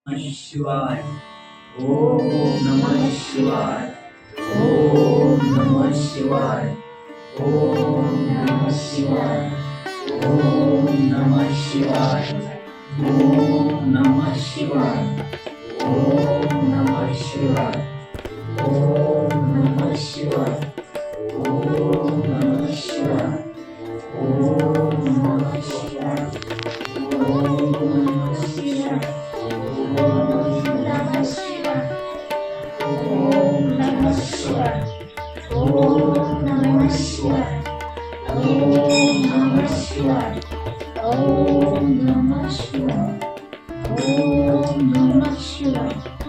नमः शिवाय. ओम नमः शिवाय. ओम नमः शिवाय. ओम नमः शिवाय. ओम नमः शिवाय. ओम नमः शिवाय. ओम नमः शिवाय. ओम नमः शिवाय. ओम नमः शिवाय. ओम नमः शिवाय. ओम नमः शिवाय. ओम नमः शिवाय. ओम नमः शिवाय. ओम नमः शिवाय. ओम नमः शिवाय. ओम नमः शिवाय.